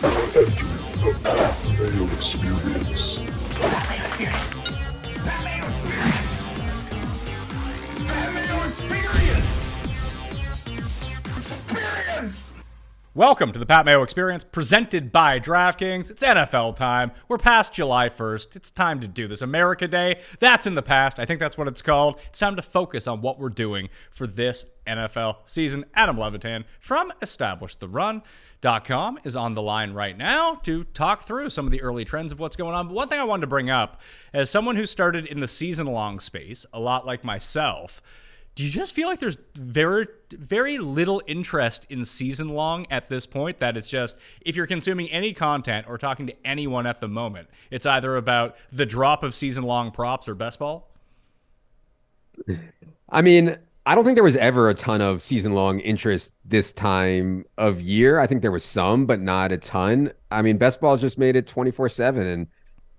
Entering the Mayo Experience. Mayo Experience. Mayo Experience. Mayo Experience. Experience. Welcome to the Pat Mayo Experience, presented by DraftKings. It's NFL time. We're past July 1st. It's time to do this. America Day, that's in the past. I think that's what it's called. It's time to focus on what we're doing for this NFL season. Adam Levitan from EstablishTheRun.com is on the line right now to talk through some of the early trends of what's going on. But one thing I wanted to bring up, as someone who started in the season-long space, a lot like myself, do you just feel like there's very, very little interest in season long at this point? That it's just, if you're consuming any content or talking to anyone at the moment, it's either about the drop of season long props or best ball? I mean, I don't think there was ever a ton of season long interest this time of year. I think there was some, but not a ton. I mean, best ball's just made it 24/7 and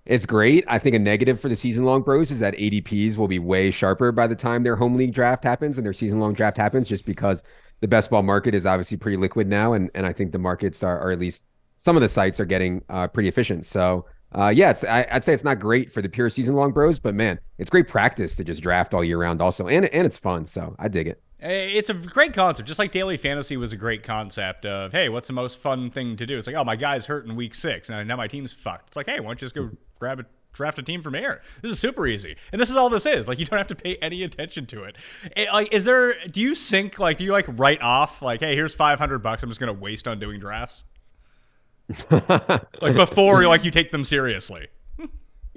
it's great. I think a negative for the season-long bros is that ADPs will be way sharper by the time their home league draft happens and their season-long draft happens, just because the best ball market is obviously pretty liquid now, and I think the markets are, or at least some of the sites are getting pretty efficient. So, yeah, I'd say it's not great for the pure season-long bros, but man, it's great practice to just draft all year round also, and it's fun, so I dig it. It's a great concept, just like daily fantasy was a great concept of, hey, what's the most fun thing to do? It's like, oh, my guy's hurt in week 6, and now my team's fucked. It's like, hey, why don't you just go draft a team from here? This is super easy, and this is all this is. Like, you don't have to pay any attention to it. Do you write off, like, hey, here's $500 I'm just gonna waste on doing drafts, like before you take them seriously?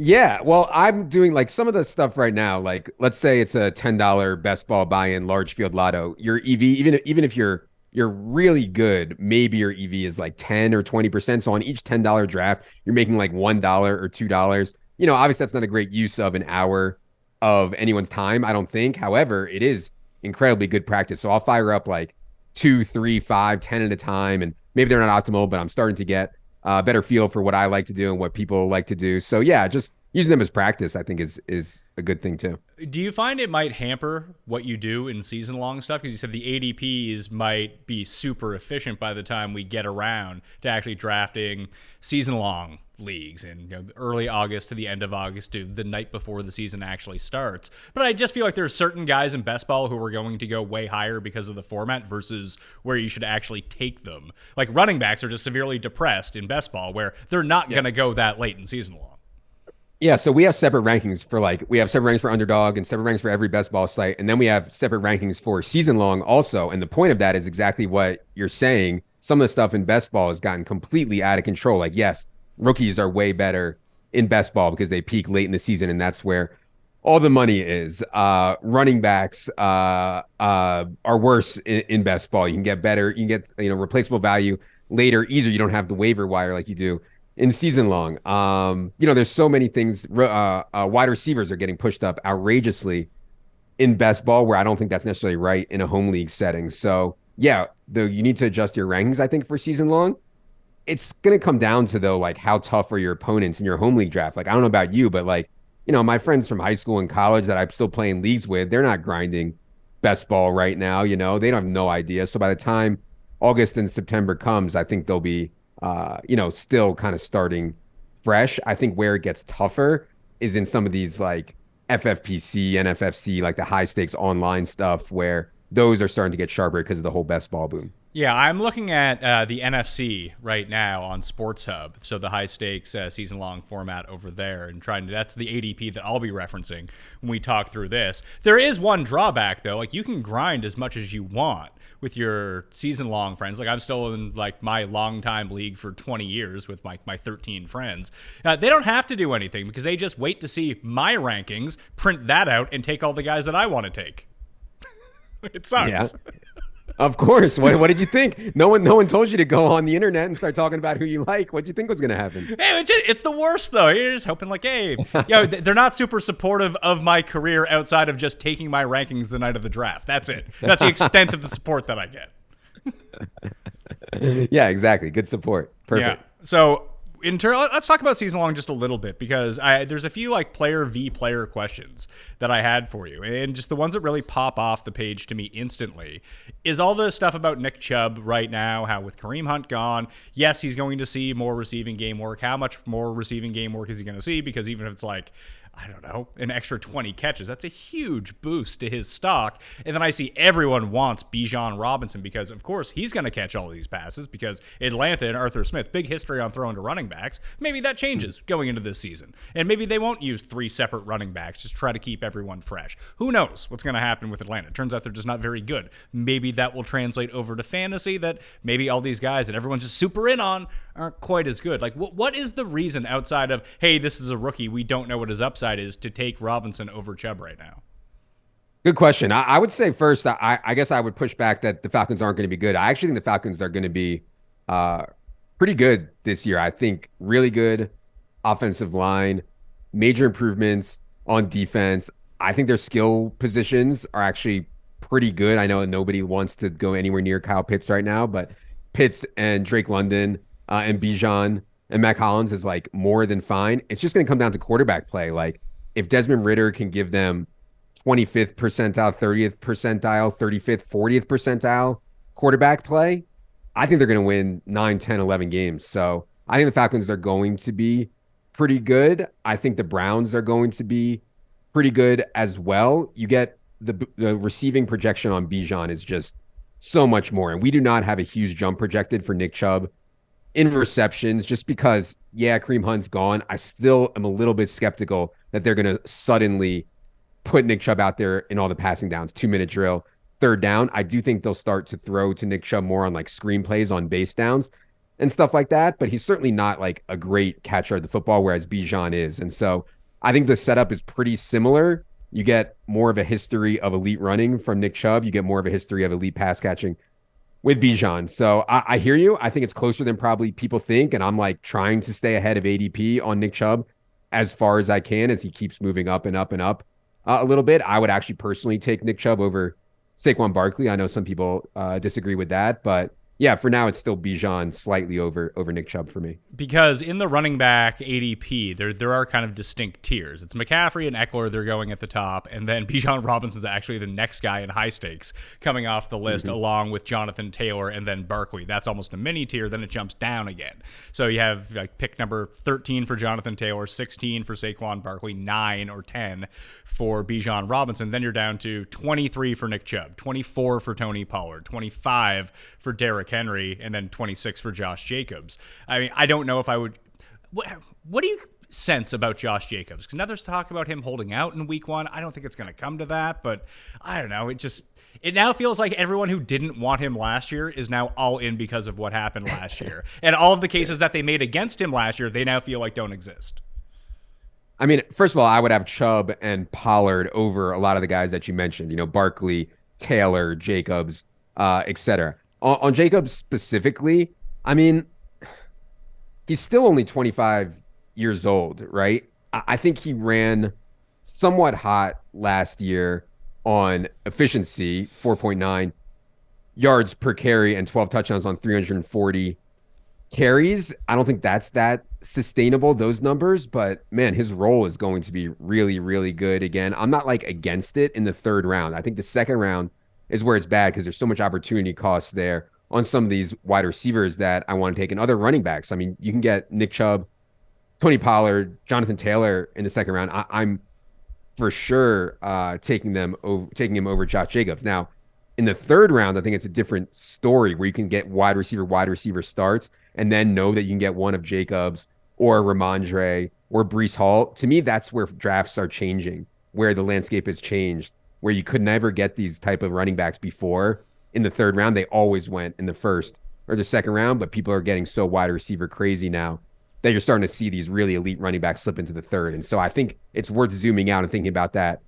Yeah, well, I'm doing like some of the stuff right now. Like, let's say it's a $10 best ball buy-in large field lotto. Your EV, even if you're really good, maybe your EV is like 10 or 20%. So on each $10 draft, you're making like $1 or $2. You know, obviously that's not a great use of an hour of anyone's time, I don't think. However, it is incredibly good practice. So I'll fire up like 2, 3, 5, 10 at a time, and maybe they're not optimal, but I'm starting to get a better feel for what I like to do and what people like to do. So yeah, just using them as practice, I think is a good thing too. Do you find it might hamper what you do in season long stuff? Because you said the ADPs might be super efficient by the time we get around to actually drafting season long leagues in early August to the end of August to the night before the season actually starts. But I just feel like there's certain guys in best ball who are going to go way higher because of the format versus where you should actually take them. Like running backs are just severely depressed in best ball where they're not going to go that late in season long. Yeah, so we have separate rankings we have separate rankings for Underdog and separate rankings for every best ball site. And then we have separate rankings for season long also. And the point of that is exactly what you're saying. Some of the stuff in best ball has gotten completely out of control. Like, yes, rookies are way better in best ball because they peak late in the season, and that's where all the money is. Running backs are worse in best ball. You can get better. You can get replaceable value later, easier. You don't have the waiver wire like you do in season long. There's so many things. Wide receivers are getting pushed up outrageously in best ball, where I don't think that's necessarily right in a home league setting. So yeah, you need to adjust your rankings, I think, for season long. It's going to come down to, though, like, how tough are your opponents in your home league draft? Like, I don't know about you, but like, my friends from high school and college that I'm still playing leagues with, they're not grinding best ball right now. They don't have no idea. So by the time August and September comes, I think they'll be still kind of starting fresh. I think where it gets tougher is in some of these like FFPC, NFFC, like the high stakes online stuff, where those are starting to get sharper because of the whole best ball boom. Yeah, I'm looking at the NFC right now on Sports Hub, so the high stakes season-long format over there, and that's the ADP that I'll be referencing when we talk through this. There is one drawback, though. Like, you can grind as much as you want with your season-long friends. Like, I'm still in like my long-time league for 20 years with my 13 friends. They don't have to do anything because they just wait to see my rankings, print that out, and take all the guys that I want to take. It sucks. Yeah. Of course. What did you think? No one told you to go on the internet and start talking about who you like. What did you think was going to happen? Hey, it's the worst, though. You're just hoping, like, hey, they're not super supportive of my career outside of just taking my rankings the night of the draft. That's it. That's the extent of the support that I get. Yeah, exactly. Good support. Perfect. Yeah. So Let's talk about season long just a little bit, because there's a few like player v player questions that I had for you, and just the ones that really pop off the page to me instantly is all the stuff about Nick Chubb right now. How with Kareem Hunt gone, yes, he's going to see more receiving game work. How much more receiving game work is he going to see? Because even if it's like, I don't know, an extra 20 catches, that's a huge boost to his stock. And then I see everyone wants Bijan Robinson because, of course, he's going to catch all of these passes because Atlanta and Arthur Smith, big history on throwing to running backs. Maybe that changes going into this season. And maybe they won't use 3 separate running backs, just try to keep everyone fresh. Who knows what's going to happen with Atlanta? Turns out they're just not very good. Maybe that will translate over to fantasy, that maybe all these guys that everyone's just super in on aren't quite as good. Like, what is the reason outside of, hey, this is a rookie, we don't know what his upside is, to take Robinson over Chubb right now? Good question. I would say first, I guess I would push back that the Falcons aren't going to be good. I actually think the Falcons are going to be pretty good this year. I think really good offensive line, major improvements on defense. I think their skill positions are actually pretty good. I know nobody wants to go anywhere near Kyle Pitts right now, but Pitts and Drake London and Bijan and Mac Hollins is like more than fine. It's just going to come down to quarterback play. Like, if Desmond Ridder can give them 25th percentile, 30th percentile, 35th, 40th percentile quarterback play, I think they're going to win 9, 10, 11 games. So I think the Falcons are going to be pretty good. I think the Browns are going to be pretty good as well. You get the receiving projection on Bijan is just so much more. And we do not have a huge jump projected for Nick Chubb in receptions, just because, yeah, Kareem Hunt's gone. I still am a little bit skeptical that they're going to suddenly put Nick Chubb out there in all the passing downs, 2-minute drill, third down. I do think they'll start to throw to Nick Chubb more on like screen plays on base downs and stuff like that. But he's certainly not like a great catcher of the football, whereas Bijan is. And so I think the setup is pretty similar. You get more of a history of elite running from Nick Chubb. You get more of a history of elite pass catching with Bijan. So I hear you. I think it's closer than probably people think. And I'm like trying to stay ahead of ADP on Nick Chubb as far as I can as he keeps moving up and up and up a little bit. I would actually personally take Nick Chubb over Saquon Barkley. I know some people disagree with that, but yeah, for now it's still Bijan slightly over Nick Chubb for me. Because in the running back ADP, there are kind of distinct tiers. It's McCaffrey and Eckler, they're going at the top, and then Bijan Robinson's actually the next guy in high stakes coming off the list, along with Jonathan Taylor and then Barkley. That's almost a mini tier, then it jumps down again. So you have like pick number 13 for Jonathan Taylor, 16 for Saquon Barkley, 9 or 10 for Bijan Robinson. Then you're down to 23 for Nick Chubb, 24 for Tony Pollard, 25 for Derrick Henry, and then 26 for Josh Jacobs. I mean, I don't know if I would. What do you sense about Josh Jacobs? Because now there's talk about him holding out in week 1. I don't think it's going to come to that, but I don't know. It now feels like everyone who didn't want him last year is now all in because of what happened last year. And all of the cases that they made against him last year, they now feel like don't exist. I mean, first of all, I would have Chubb and Pollard over a lot of the guys that you mentioned, Barkley, Taylor, Jacobs, etc. On Jacobs specifically, I mean, he's still only 25 years old, right? I think he ran somewhat hot last year on efficiency, 4.9 yards per carry and 12 touchdowns on 340 carries. I don't think that's that sustainable, those numbers, but man, his role is going to be really, really good again. I'm not like against it in the third round. I think the second round is where it's bad because there's so much opportunity cost there on some of these wide receivers that I want to take, and other running backs. I mean, you can get Nick Chubb, Tony Pollard, Jonathan Taylor in the second round. I'm for sure taking him over Josh Jacobs. Now, in the third round, I think it's a different story where you can get wide receiver starts, and then know that you can get one of Jacobs or Rhamondre or Breece Hall. To me, that's where drafts are changing, where the landscape has changed, where you could never get these type of running backs before in the third round. They always went in the first or the second round, but people are getting so wide receiver crazy now that you're starting to see these really elite running backs slip into the third. And so I think it's worth zooming out and thinking about that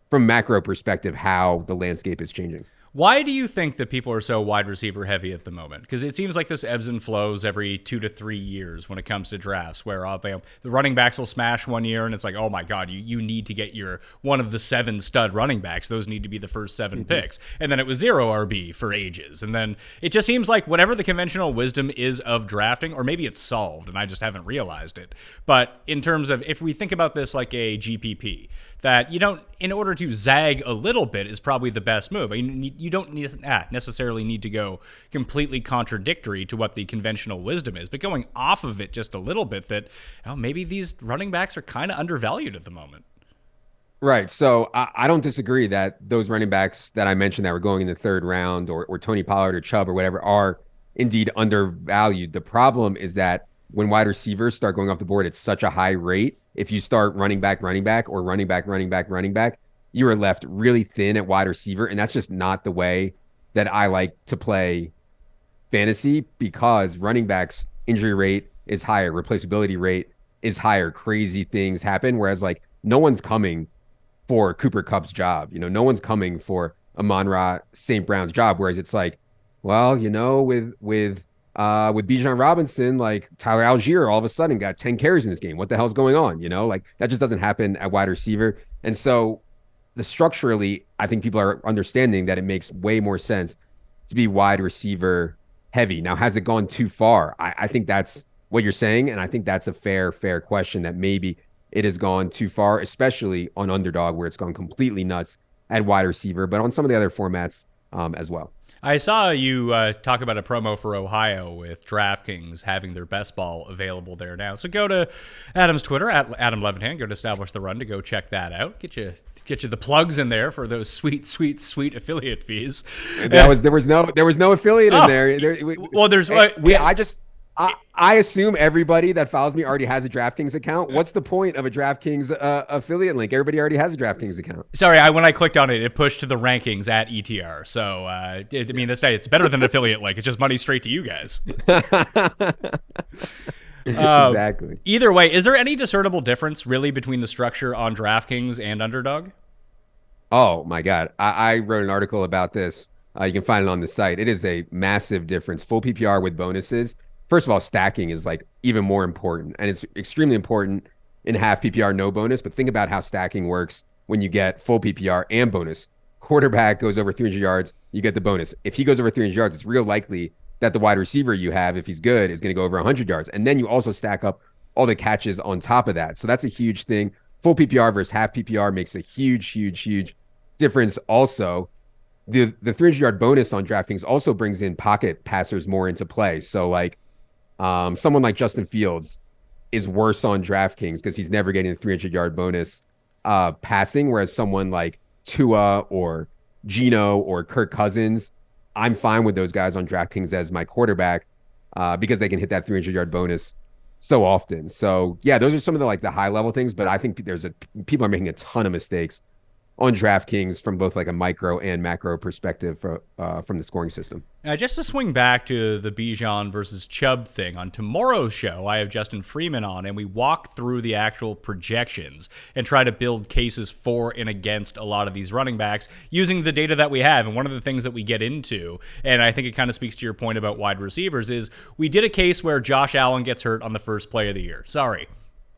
from macro perspective, how the landscape is changing. Why do you think that people are so wide receiver heavy at the moment? Because it seems like this ebbs and flows every 2 to 3 years when it comes to drafts, where the running backs will smash one year and it's like, oh my God, you need to get your one of the 7 stud running backs. Those need to be the first 7 picks. And then it was 0 RB for ages. And then it just seems like whatever the conventional wisdom is of drafting, or maybe it's solved and I just haven't realized it. But in terms of, if we think about this like a GPP, that you don't, in order to zag a little bit is probably the best move. You don't necessarily need to go completely contradictory to what the conventional wisdom is, but going off of it just a little bit, that maybe these running backs are kind of undervalued at the moment. Right. So I don't disagree that those running backs that I mentioned that were going in the 3rd round, or Tony Pollard or Chubb or whatever, are indeed undervalued. The problem is that when wide receivers start going off the board at such a high rate, if you start running back, or running back, you are left really thin at wide receiver. And that's just not the way that I like to play fantasy, because running backs injury rate is higher, replaceability rate is higher, crazy things happen. Whereas like no one's coming for Cooper Kupp's job. No one's coming for Amon-Ra St. Brown's job. Whereas it's like, well, with Bijan Robinson, like Tyler Algier all of a sudden got 10 carries in this game. What the hell's going on? Like that just doesn't happen at wide receiver. And so structurally, I think people are understanding that it makes way more sense to be wide receiver heavy. Now, has it gone too far? I think that's what you're saying. And I think that's a fair question, that maybe it has gone too far, especially on Underdog, where it's gone completely nuts at wide receiver, but on some of the other formats as well. I saw you talk about a promo for Ohio with DraftKings having their best ball available there now. So go to Adam's Twitter at Adam Levitan. Go to Establish the Run to go check that out. Get you the plugs in there for those sweet affiliate fees. There was no affiliate in there. I assume everybody that follows me already has a DraftKings account. What's the point of a DraftKings affiliate link? Everybody already has a DraftKings account. Sorry, when I clicked on it, it pushed to the rankings at ETR. So, it's better than an affiliate link. It's just money straight to you guys. Exactly. Either way, is there any discernible difference really between the structure on DraftKings and Underdog? Oh, my God. I wrote an article about this. You can find it on the site. It is a massive difference. Full PPR with bonuses. First of all, stacking is like even more important, and it's extremely important in half PPR, no bonus. But think about how stacking works when you get full PPR and bonus. Quarterback goes over 300 yards, you get the bonus. If he goes over 300 yards, it's real likely that the wide receiver you have, if he's good, is going to go over 100 yards. And then you also stack up all the catches on top of that. So that's a huge thing. Full PPR versus half PPR makes a huge difference. Also, the 300-yard bonus on DraftKings also brings in pocket passers more into play. So like, someone like Justin Fields is worse on DraftKings because he's never getting a 300-yard bonus passing, whereas someone like Tua or Geno or Kirk Cousins, I'm fine with those guys on DraftKings as my quarterback because they can hit that 300-yard bonus so often. So yeah, those are some of the high-level things, but I think people are making a ton of mistakes on DraftKings from both like a micro and macro perspective from the scoring system. Now, just to swing back to the Bijan versus Chubb thing, on tomorrow's show, I have Justin Freeman on, and we walk through the actual projections and try to build cases for and against a lot of these running backs using the data that we have. And one of the things that we get into, and I think it kind of speaks to your point about wide receivers, is we did a case where Josh Allen gets hurt on the first play of the year. Sorry,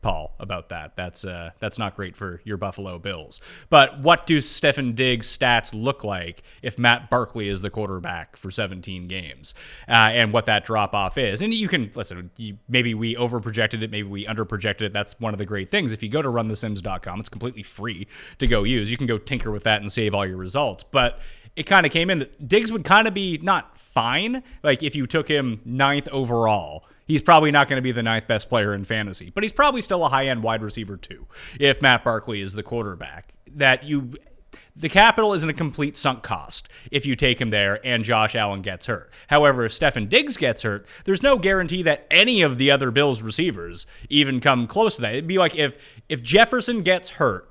Paul, about that. That's not great for your Buffalo Bills. But what do Stefon Diggs' stats look like if Matt Barkley is the quarterback for 17 games, and what that drop-off is? And you can, listen, maybe we overprojected it, maybe we underprojected it. That's one of the great things. If you go to runthesims.com, it's completely free to go use. You can go tinker with that and save all your results. But it kind of came in that Diggs would kind of be not fine, like if you took him 9th overall. He's probably not going to be the 9th best player in fantasy, but he's probably still a high-end wide receiver too, if Matt Barkley is the quarterback. The capital isn't a complete sunk cost if you take him there and Josh Allen gets hurt. However, if Stefon Diggs gets hurt, there's no guarantee that any of the other Bills receivers even come close to that. It'd be like if Jefferson gets hurt,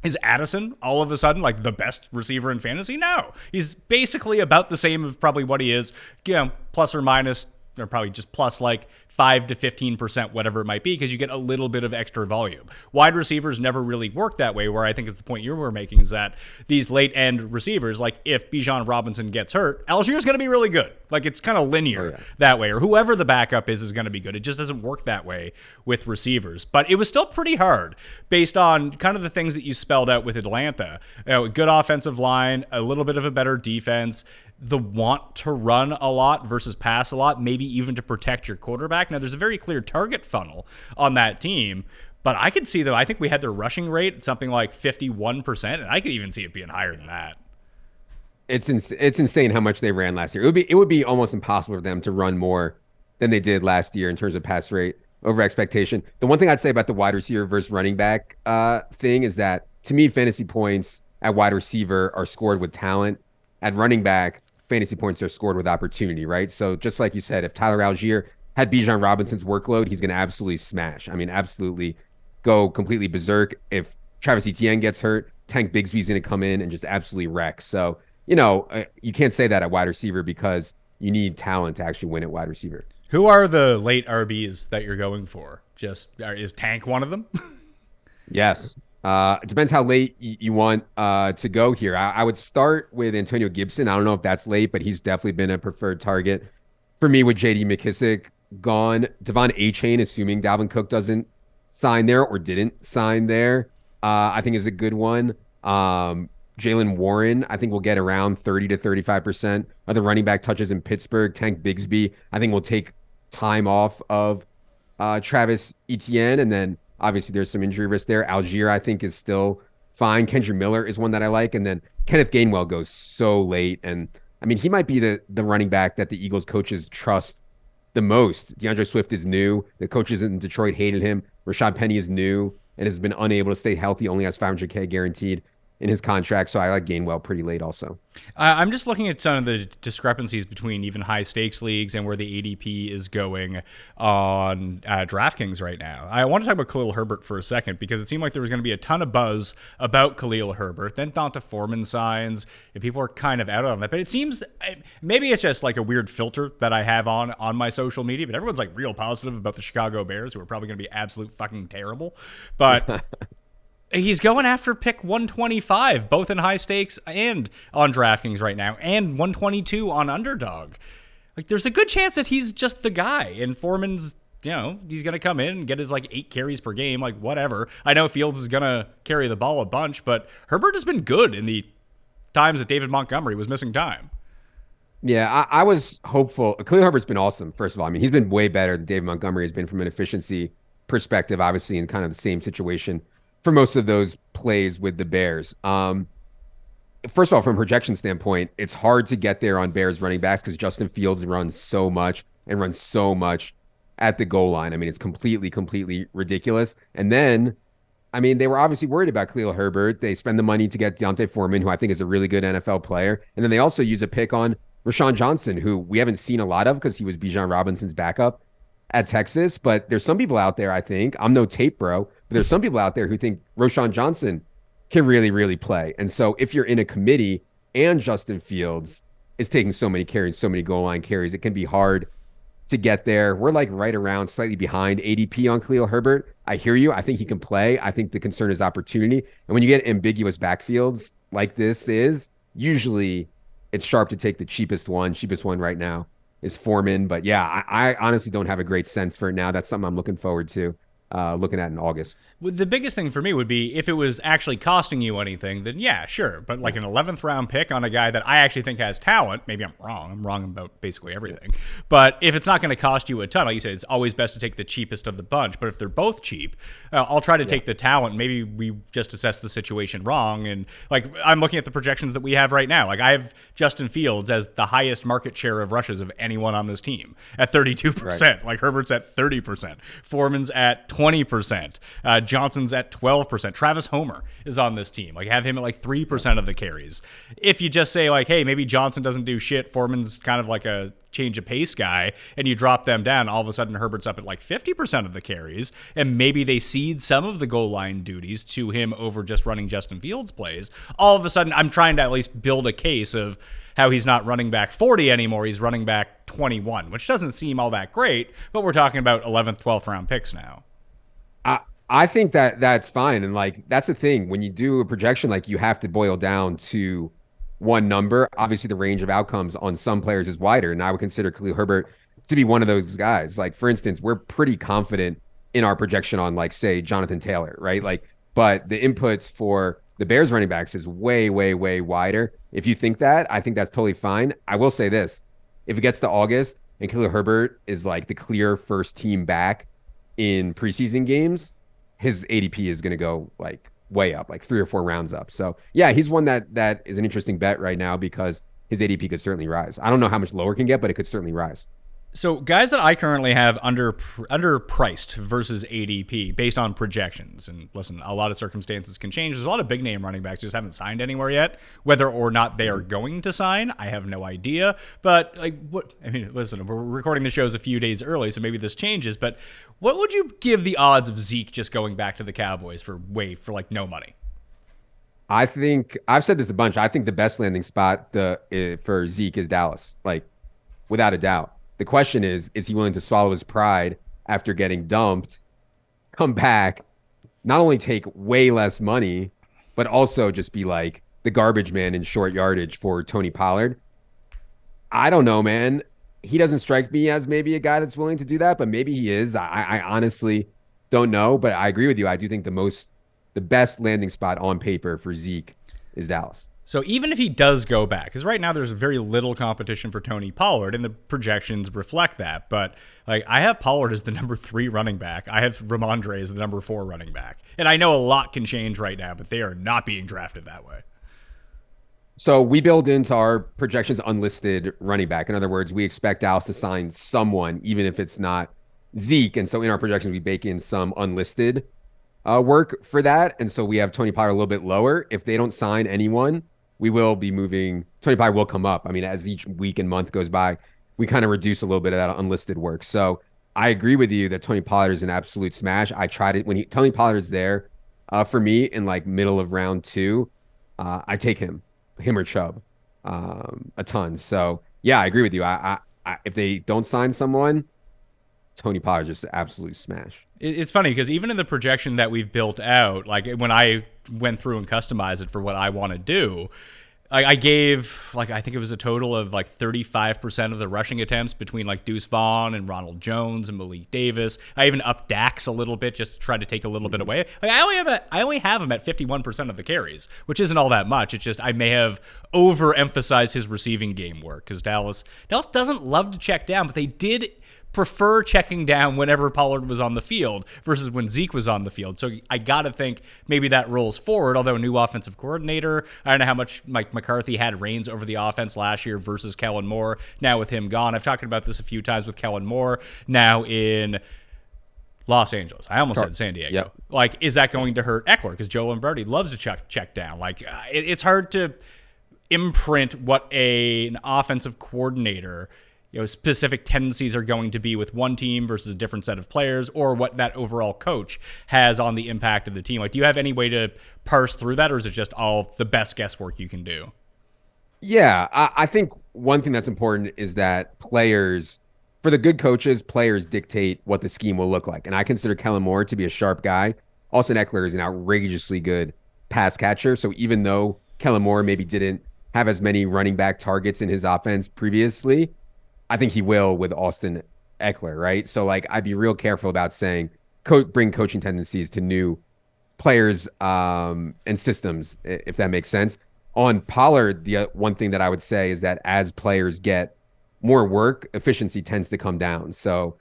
is Addison all of a sudden like the best receiver in fantasy? No. He's basically about the same of probably what he is, plus or minus, or probably just plus like 5 to 15%, whatever it might be, because you get a little bit of extra volume. Wide receivers never really work that way, where I think it's the point you were making is that these late end receivers, like if Bijan Robinson gets hurt, Algier's going to be really good. Like it's kind of linear that way, or whoever the backup is going to be good. It just doesn't work that way with receivers. But it was still pretty hard based on kind of the things that you spelled out with Atlanta. Good offensive line, a little bit of a better defense, the want to run a lot versus pass a lot, maybe even to protect your quarterback. Now, there's a very clear target funnel on that team, but I could see them. I think we had their rushing rate at something like 51%, and I could even see it being higher than that. It's insane how much they ran last year. It would be almost impossible for them to run more than they did last year in terms of pass rate over expectation. The one thing I'd say about the wide receiver versus running back thing is that, to me, fantasy points at wide receiver are scored with talent. At running back, fantasy points are scored with opportunity, right? So just like you said, if Tyler Algier had Bijan Robinson's workload, he's going to absolutely smash. I mean, absolutely go completely berserk. If Travis Etienne gets hurt, Tank Bigsby's going to come in and just absolutely wreck. So, you can't say that at wide receiver because you need talent to actually win at wide receiver. Who are the late RBs that you're going for? Is Tank one of them? Yes. It depends how late you want to go here. I would start with Antonio Gibson. I don't know if that's late, but he's definitely been a preferred target for me with J.D. McKissick gone. Devon A-Chain, assuming Dalvin Cook doesn't sign there or didn't sign there, I think is a good one. Jalen Warren, I think will get around 30 to 35% of the running back touches in Pittsburgh. Tank Bigsby, I think will take time off of Travis Etienne, and then obviously there's some injury risk there. Algier, I think, is still fine. Kendra Miller is one that I like. And then Kenneth Gainwell goes so late. And I mean, he might be the running back that the Eagles coaches trust the most. DeAndre Swift is new. The coaches in Detroit hated him. Rashad Penny is new and has been unable to stay healthy, only has $500K guaranteed in his contract. So I like Gainwell pretty late also. I'm just looking at some of the discrepancies between even high stakes leagues and where the ADP is going on DraftKings right now. I want to talk about Khalil Herbert for a second because it seemed like there was going to be a ton of buzz about Khalil Herbert. Then Donta Foreman signs, and people are kind of out on that. But it seems maybe it's just like a weird filter that I have on my social media. But everyone's like real positive about the Chicago Bears, who are probably going to be absolute fucking terrible. But he's going after pick 125, both in high stakes and on DraftKings right now, and 122 on Underdog. Like, there's a good chance that he's just the guy, and Foreman's, he's going to come in and get his, 8 carries per game, whatever. I know Fields is going to carry the ball a bunch, but Herbert has been good in the times that David Montgomery was missing time. Yeah, I was hopeful. Khalil Herbert's been awesome, first of all. I mean, he's been way better than David Montgomery has been from an efficiency perspective, obviously in kind of the same situation for most of those plays with the Bears. First of all, from a projection standpoint, it's hard to get there on Bears running backs because Justin Fields runs so much at the goal line. I mean, it's completely ridiculous. And then, I mean, they were obviously worried about Khalil Herbert. They spend the money to get Deontay Foreman, who I think is a really good NFL player. And then they also use a pick on Rashawn Johnson, who we haven't seen a lot of because he was Bijan Robinson's backup at Texas. But there's some people out there, I think, I'm no tape bro, but there's some people out there who think Rashawn Johnson can really play. And so if you're in a committee and Justin Fields is taking so many carries, so many goal line carries, it can be hard to get there. We're right around, slightly behind ADP on Khalil Herbert. I hear you. I think he can play. I think the concern is opportunity. And when you get ambiguous backfields like this is, usually it's sharp to take the cheapest one. Cheapest one right now is Foreman. But yeah, I honestly don't have a great sense for it now. That's something I'm looking forward to. Looking at in August. The biggest thing for me would be if it was actually costing you anything, then yeah, sure. But an 11th round pick on a guy that I actually think has talent, maybe I'm wrong. I'm wrong about basically everything. But if it's not going to cost you a ton, like you said, it's always best to take the cheapest of the bunch. But if they're both cheap, I'll try to take the talent. Maybe we just assess the situation wrong. And I'm looking at the projections that we have right now. I have Justin Fields as the highest market share of rushes of anyone on this team at 32%. Right. Herbert's at 30%. Foreman's at 20%. Johnson's at 12%. Travis Homer is on this team. Have him at 3% of the carries. If you just say hey, maybe Johnson doesn't do shit, Foreman's kind of a change of pace guy, and you drop them down, all of a sudden Herbert's up at 50% of the carries, and maybe they cede some of the goal line duties to him over just running Justin Fields plays. All of a sudden, I'm trying to at least build a case of how he's not running back 40 anymore. He's running back 21, which doesn't seem all that great, but we're talking about 11th, 12th round picks now. I think that that's fine. And like, that's the thing. When you do a projection, like you have to boil down to one number. Obviously, the range of outcomes on some players is wider. And I would consider Khalil Herbert to be one of those guys. Like, for instance, we're pretty confident in our projection on, like, say, Jonathan Taylor, right? Like, but the inputs for the Bears running backs is way, way, way wider. If you think that, I think that's totally fine. I will say this. If it gets to August and Khalil Herbert is like the clear first team back in preseason games, his ADP is going to go like way up, like 3 or 4 rounds up. So yeah, he's one that is an interesting bet right now because his ADP could certainly rise. I don't know how much lower it can get, but it could certainly rise. So guys that I currently have underpriced versus ADP based on projections. And listen, a lot of circumstances can change. There's a lot of big name running backs who just haven't signed anywhere yet. Whether or not they are going to sign, I have no idea. But like, what? I mean, listen, we're recording the shows a few days early, so maybe this changes. But what would you give the odds of Zeke just going back to the Cowboys for like no money? I think I've said this a bunch. I think the best landing spot for Zeke is Dallas, like without a doubt. The question is he willing to swallow his pride after getting dumped, come back, not only take way less money, but also just be like the garbage man in short yardage for Tony Pollard? I don't know, man. He doesn't strike me as maybe a guy that's willing to do that, but maybe he is. I honestly don't know, but I agree with you. I do think the best landing spot on paper for Zeke is Dallas. So even if he does go back, because right now there's very little competition for Tony Pollard, and the projections reflect that. But like, I have Pollard as the number 3 running back. I have Rhamondre as the number 4 running back. And I know a lot can change right now, but they are not being drafted that way. So we build into our projections unlisted running back. In other words, we expect Dallas to sign someone, even if it's not Zeke. And so in our projections, we bake in some unlisted work for that. And so we have Tony Pollard a little bit lower. If they don't sign anyone, we will be moving. Tony Pollard will come up. I mean, as each week and month goes by, we kind of reduce a little bit of that unlisted work. So I agree with you that Tony Pollard is an absolute smash. I tried it when Tony Pollard is there for me in like middle of round 2. I take him or Chubb a ton. So yeah, I agree with you. I if they don't sign someone, Tony Pollard just an absolute smash. It's funny because even in the projection that we've built out, like when I went through and customized it for what I want to do, I gave, like, I think it was a total of like 35% of the rushing attempts between like Deuce Vaughn and Ronald Jones and Malik Davis. I even upped Dax a little bit just to try to take a little bit away. Like, I only have him at 51% of the carries, which isn't all that much. It's just I may have overemphasized his receiving game work because Dallas doesn't love to check down, but they did prefer checking down whenever Pollard was on the field versus when Zeke was on the field. So I got to think maybe that rolls forward, although a new offensive coordinator. I don't know how much Mike McCarthy had reins over the offense last year versus Kellen Moore. Now with him gone, I've talked about this a few times with Kellen Moore now in Los Angeles. I almost said San Diego. Yep. Like, is that going to hurt Eckler? Because Joe Lombardi loves to check down. Like, it's hard to imprint what an offensive coordinator specific tendencies are going to be with one team versus a different set of players, or what that overall coach has on the impact of the team. Like, do you have any way to parse through that, or is it just all the best guesswork you can do? Yeah, I think one thing that's important is that players, for the good coaches, players dictate what the scheme will look like. And I consider Kellen Moore to be a sharp guy. Austin Eckler is an outrageously good pass catcher. So even though Kellen Moore maybe didn't have as many running back targets in his offense previously, I think he will with Austin Eckler, right? So, like, I'd be real careful about saying bring coaching tendencies to new players and systems, if that makes sense. On Pollard, the one thing that I would say is that as players get more work, efficiency tends to come down. So,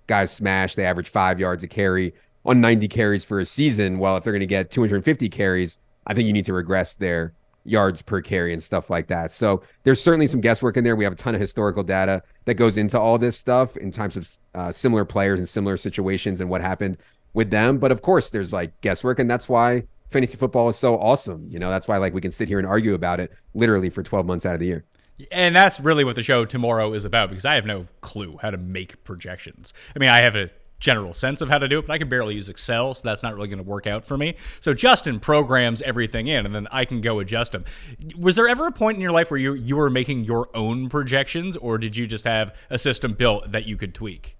guys smash, they average 5 yards a carry on 90 carries for a season. Well, if they're going to get 250 carries, I think you need to regress their yards per carry and stuff like that. So there's certainly some guesswork in there. We have a ton of historical data that goes into all this stuff in terms of similar players and similar situations and what happened with them. But of course, there's like guesswork, and that's why fantasy football is so awesome. That's why like we can sit here and argue about it literally for 12 months out of the year. And that's really what the show tomorrow is about, because I have no clue how to make projections. I mean, I have a general sense of how to do it, but I can barely use Excel, so that's not really going to work out for me. So Justin programs everything in, and then I can go adjust them. Was there ever a point in your life where you were making your own projections, or did you just have a system built that you could tweak?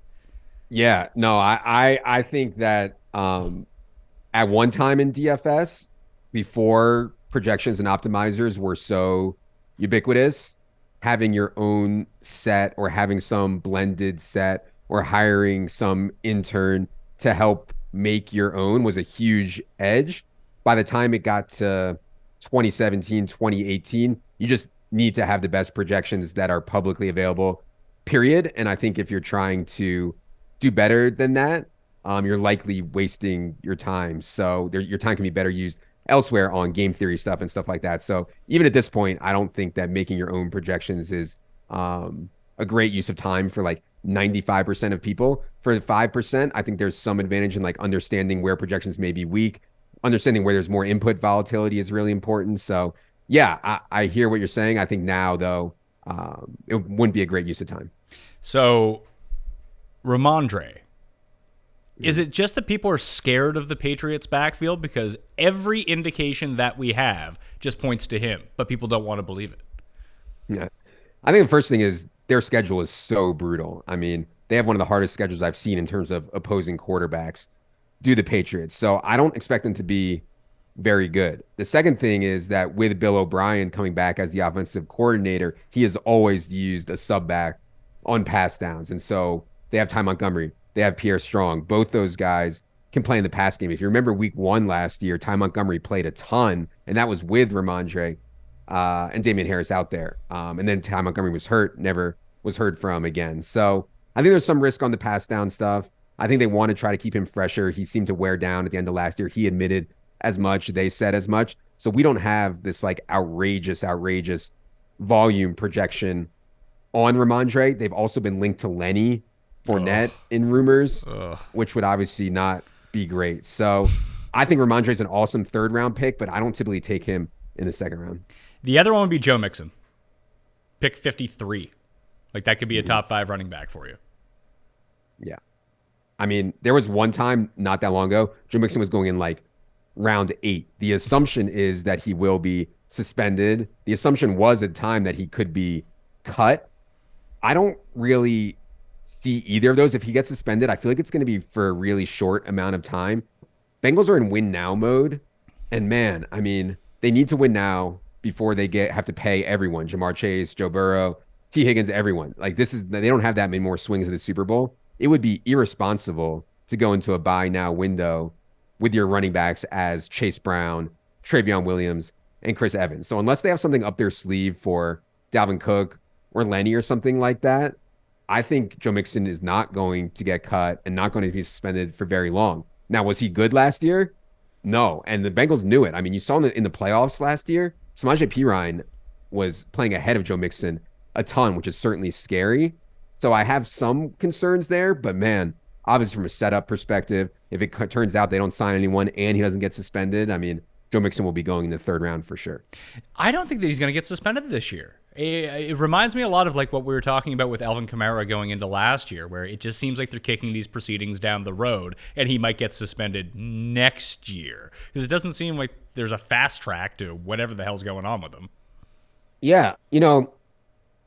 Yeah, no, I think that at one time in DFS, before projections and optimizers were so ubiquitous, having your own set or having some blended set or hiring some intern to help make your own was a huge edge. By the time it got to 2017, 2018, you just need to have the best projections that are publicly available, period. And I think if you're trying to do better than that, you're likely wasting your time. So your time can be better used elsewhere on game theory stuff and stuff like that. So even at this point, I don't think that making your own projections is a great use of time for like 95% of people. For the 5%, I think there's some advantage in like understanding where projections may be weak, understanding where there's more input volatility is really important. So yeah, I hear what you're saying. I think now though, it wouldn't be a great use of time. So Rhamondre, is it just that people are scared of the Patriots backfield? Because every indication that we have just points to him, but people don't want to believe it. Yeah. I think the first thing is their schedule is so brutal. I mean, they have one of the hardest schedules I've seen in terms of opposing quarterbacks due to the Patriots. So I don't expect them to be very good. The second thing is that with Bill O'Brien coming back as the offensive coordinator, he has always used a sub back on pass downs. And so they have Ty Montgomery. They have Pierre Strong. Both those guys can play in the pass game. If you remember week 1 last year, Ty Montgomery played a ton, and that was with Rhamondre and Damian Harris out there. And then Ty Montgomery was hurt, never was heard from again. So I think there's some risk on the pass down stuff. I think they want to try to keep him fresher. He seemed to wear down at the end of last year. He admitted as much. They said as much. So we don't have this like outrageous volume projection on Rhamondre. They've also been linked to Lenny Fournette in rumors, which would obviously not be great. So I think Rhamondre is an awesome 3rd round pick, but I don't typically take him in the 2nd round. The other one would be Joe Mixon. Pick 53. Like that could be a top 5 running back for you. Yeah. I mean, there was one time not that long ago, Joe Mixon was going in like round 8. The assumption is that he will be suspended. The assumption was at the time that he could be cut. I don't really see either of those. If he gets suspended, I feel like it's going to be for a really short amount of time. Bengals are in win now mode. And man, I mean, they need to win now before they have to pay everyone. Jamar Chase, Joe Burrow, T. Higgins, everyone. Like they don't have that many more swings at the Super Bowl. It would be irresponsible to go into a buy now window with your running backs as Chase Brown, Travion Williams, and Chris Evans. So unless they have something up their sleeve for Dalvin Cook or Lenny or something like that, I think Joe Mixon is not going to get cut and not going to be suspended for very long. Now, was he good last year? No. And the Bengals knew it. I mean, you saw in the playoffs last year, Samaje Perine was playing ahead of Joe Mixon a ton, which is certainly scary. So I have some concerns there, but man, obviously from a setup perspective, if it turns out they don't sign anyone and he doesn't get suspended, I mean, Joe Mixon will be going in the 3rd round for sure. I don't think that he's going to get suspended this year. It reminds me a lot of like what we were talking about with Alvin Kamara going into last year, where it just seems like they're kicking these proceedings down the road and he might get suspended next year because it doesn't seem like there's a fast track to whatever the hell's going on with him. Yeah. You know,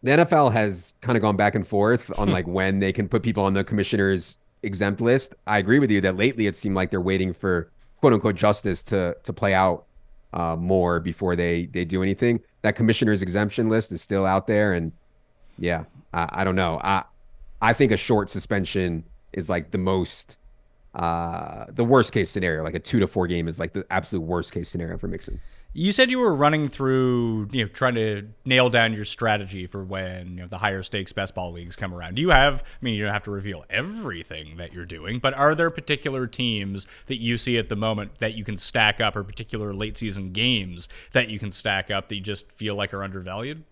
the NFL has kind of gone back and forth on like when they can put people on the commissioner's exempt list. I agree with you that lately it seemed like they're waiting for quote unquote justice to play out more before they do anything. That commissioner's exemption list is still out there. And yeah, I don't know. I think a short suspension is like the worst case scenario. Like a 2 to 4 game is like the absolute worst case scenario for Mixon. You said you were running through, trying to nail down your strategy for when the higher stakes best ball leagues come around. Do you have, you don't have to reveal everything that you're doing, but are there particular teams that you see at the moment that you can stack up or particular late season games that you can stack up that you just feel like are undervalued?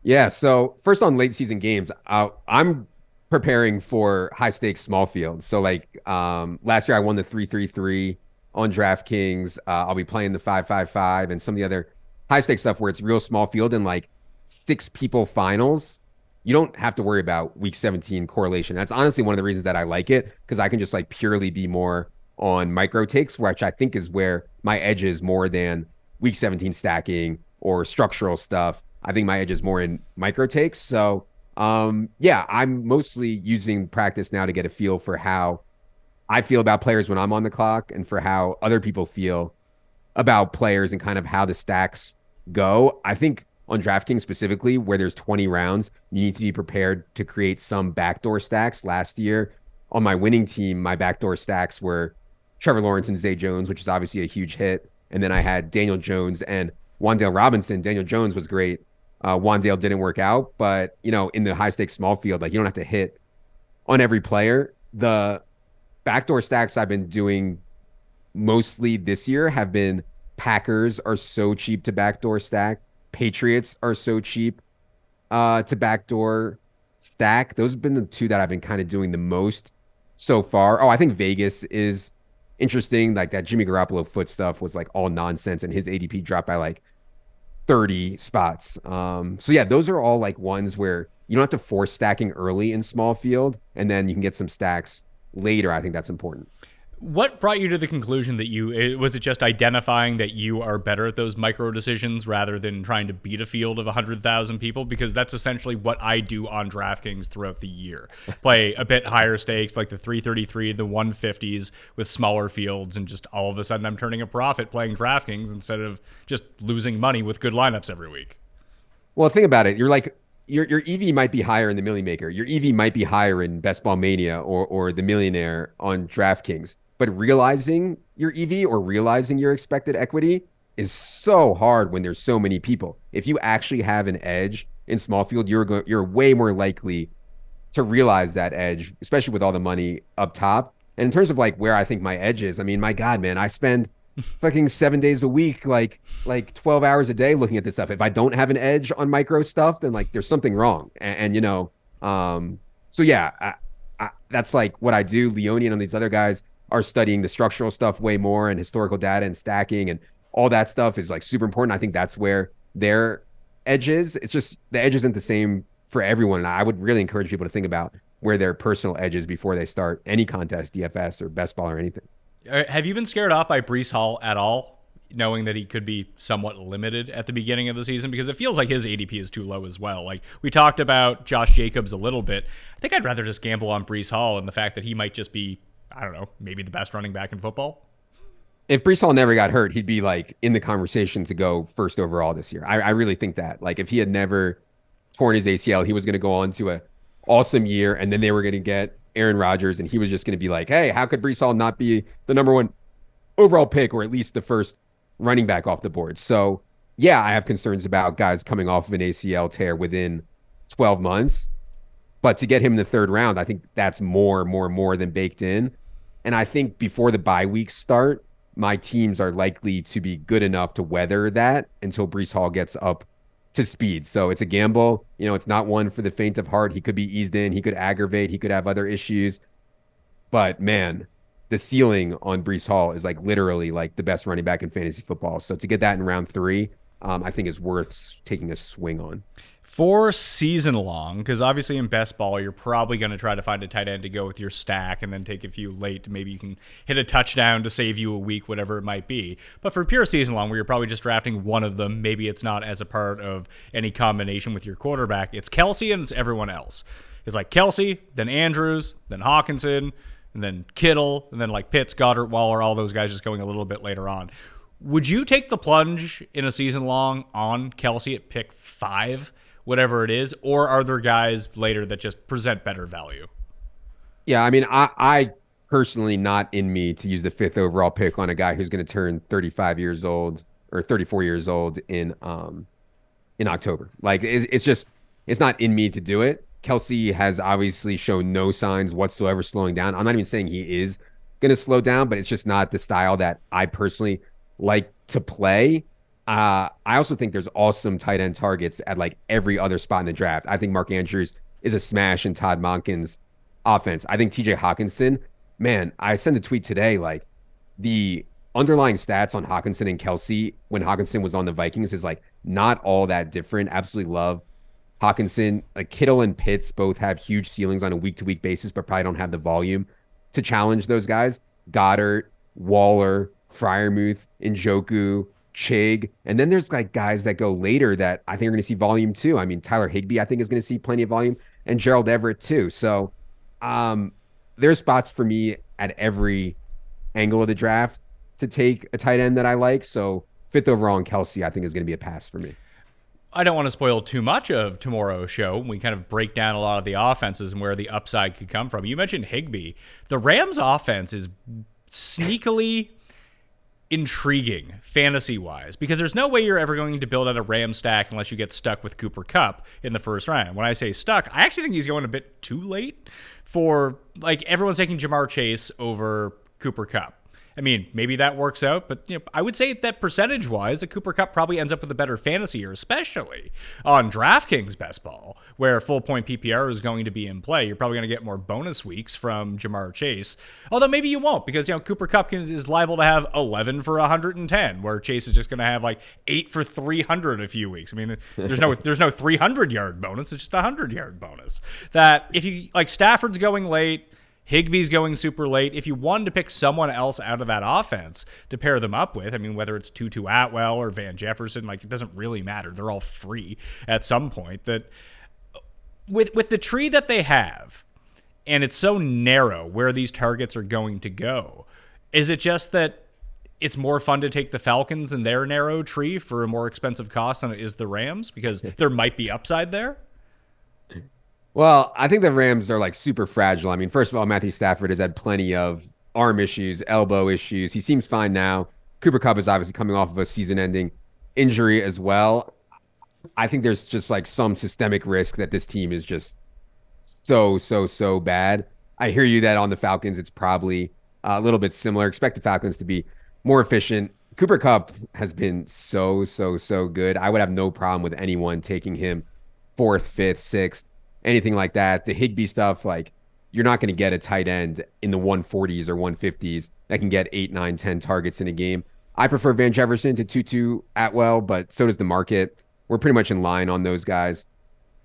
Yeah. So first on late season games, I'm preparing for high stakes small fields. So like last year I won the 3-3-3 on DraftKings. I'll be playing the 5-5-5 and some of the other high stakes stuff where it's real small field and like 6 people finals. you don't have to worry about week 17 correlation. That's honestly one of the reasons that I like it, because I can just like purely be more on micro takes, which I think is where my edge is more than week 17 stacking or structural stuff. I think my edge is more in micro takes. So yeah, I'm mostly using practice now to get a feel for how I feel about players when I'm on the clock and for how other people feel about players and kind of how the stacks go. I think on DraftKings specifically, where there's 20 rounds, you need to be prepared to create some backdoor stacks. Last year on my winning team, my backdoor stacks were Trevor Lawrence and Zay Jones, which is obviously a huge hit. And then I had Daniel Jones and Wan'Dale Robinson. Daniel Jones was great. Wan'Dale didn't work out, but in the high stakes small field, like you don't have to hit on every player. The backdoor stacks I've been doing mostly this year have been Packers are so cheap to backdoor stack. Patriots are so cheap to backdoor stack. Those have been the two that I've been kind of doing the most so far. Oh, I think Vegas is interesting. Like that Jimmy Garoppolo foot stuff was like all nonsense, and his ADP dropped by like 30 spots. So yeah, those are all like ones where you don't have to force stacking early in small field, and then you can get some stacks later. I think that's important. What brought you to the conclusion that was it just identifying that you are better at those micro decisions rather than trying to beat a field of 100,000 people? Because that's essentially what I do on DraftKings throughout the year. Play a bit higher stakes, like the 333, the 150s with smaller fields, and just all of a sudden I'm turning a profit playing DraftKings instead of just losing money with good lineups every week. Well, think about it. You're like, your EV might be higher in the Millie Maker. Your EV might be higher in Best Ball Mania or the Millionaire on DraftKings. But realizing your EV or realizing your expected equity is so hard when there's so many people. If you actually have an edge in small field, you're way more likely to realize that edge, especially with all the money up top. And in terms of like where I think my edge is, I mean, my God, man, I spend fucking 7 days a week, like 12 hours a day looking at this stuff. If I don't have an edge on micro stuff, then like there's something wrong. And so yeah, that's like what I do. Leone and these other guys are studying the structural stuff way more, and historical data and stacking and all that stuff is like super important. I think that's where their edge is. It's just the edge isn't the same for everyone. And I would really encourage people to think about where their personal edge is before they start any contest, DFS or best ball or anything. Have you been scared off by Breece Hall at all, knowing that he could be somewhat limited at the beginning of the season? Because it feels like his ADP is too low as well. Like we talked about Josh Jacobs a little bit. I think I'd rather just gamble on Breece Hall and the fact that he might just be, I don't know, maybe the best running back in football. If Breece Hall never got hurt, he'd be like in the conversation to go first overall this year. I really think that. Like if he had never torn his ACL, he was going to go on to a awesome year, and then they were going to get Aaron Rodgers, and he was just going to be like, hey, how could Breece Hall not be the number one overall pick, or at least the first running back off the board? So yeah, I have concerns about guys coming off of an ACL tear within 12 months. But to get him in the third round, I think that's more than baked in. And I think before the bye weeks start, my teams are likely to be good enough to weather that until Breece Hall gets up to speed. So it's a gamble. It's not one for the faint of heart. He could be eased in. He could aggravate. He could have other issues. But man, the ceiling on Breece Hall is like literally like the best running back in fantasy football. So to get that in round 3, I think is worth taking a swing on. For season long, because obviously in best ball, you're probably going to try to find a tight end to go with your stack and then take a few late. Maybe you can hit a touchdown to save you a week, whatever it might be. But for pure season long, where you're probably just drafting one of them, maybe it's not as a part of any combination with your quarterback. It's Kelsey and it's everyone else. It's like Kelsey, then Andrews, then Hawkinson, and then Kittle, and then like Pitts, Goddard, Waller, all those guys just going a little bit later on. Would you take the plunge in a season long on Kelsey at pick 5? Whatever it is, or are there guys later that just present better value? Yeah, I mean, I personally not in me to use the 5th overall pick on a guy who's going to turn 35 years old or 34 years old in October. Like it's not in me to do it. Kelsey has obviously shown no signs whatsoever slowing down. I'm not even saying he is going to slow down, but it's just not the style that I personally like to play. I also think there's awesome tight end targets at like every other spot in the draft. I think Mark Andrews is a smash in Todd Monken's offense. I think TJ Hawkinson, man, I sent a tweet today, like the underlying stats on Hawkinson and Kelsey when Hawkinson was on the Vikings is like not all that different. Absolutely love Hawkinson, like Kittle and Pitts both have huge ceilings on a week-to-week basis, but probably don't have the volume to challenge those guys. Goddard, Waller, Freiermuth, Njoku, Chig. And then there's like guys that go later that I think are going to see volume too. I mean, Tyler Higbee, I think, is going to see plenty of volume, and Gerald Everett too. So there's spots for me at every angle of the draft to take a tight end that I like. So fifth overall in Kelsey, I think, is going to be a pass for me. I don't want to spoil too much of tomorrow's show. We kind of break down a lot of the offenses and where the upside could come from. You mentioned Higbee. The Rams offense is sneakily intriguing fantasy-wise because there's no way you're ever going to build out a Ram stack unless you get stuck with Cooper Kupp in the first round. When I say stuck, I actually think he's going a bit too late for, like, everyone's taking Jamar Chase over Cooper Kupp. I mean, maybe that works out, but I would say that percentage-wise, that Cooper Kupp probably ends up with a better fantasy year, especially on DraftKings Best Ball, where full-point PPR is going to be in play. You're probably going to get more bonus weeks from Jamar Chase, although maybe you won't, because Cooper Kupp is liable to have 11 for 110, where Chase is just going to have like 8 for 300 a few weeks. I mean, there's no 300-yard bonus; it's just a 100-yard bonus. That if you like, Stafford's going late. Higbee's going super late. If you wanted to pick someone else out of that offense to pair them up with, I mean, whether it's Tutu Atwell or Van Jefferson, like, it doesn't really matter. They're all free at some point. That with the tree that they have, and it's so narrow where these targets are going to go, is it just that it's more fun to take the Falcons and their narrow tree for a more expensive cost than it is the Rams because there might be upside there? Well, I think the Rams are like super fragile. I mean, first of all, Matthew Stafford has had plenty of arm issues, elbow issues. He seems fine now. Cooper Kupp is obviously coming off of a season-ending injury as well. I think there's just like some systemic risk that this team is just so bad. I hear you that on the Falcons, it's probably a little bit similar. Expect the Falcons to be more efficient. Cooper Kupp has been so good. I would have no problem with anyone taking him 4th, 5th, 6th. Anything like that. The Higbee stuff, like, you're not going to get a tight end in the 140s or 150s that can get 8, 9, 10 targets in a game. I prefer Van Jefferson to Tutu Atwell, but so does the market. We're pretty much in line on those guys.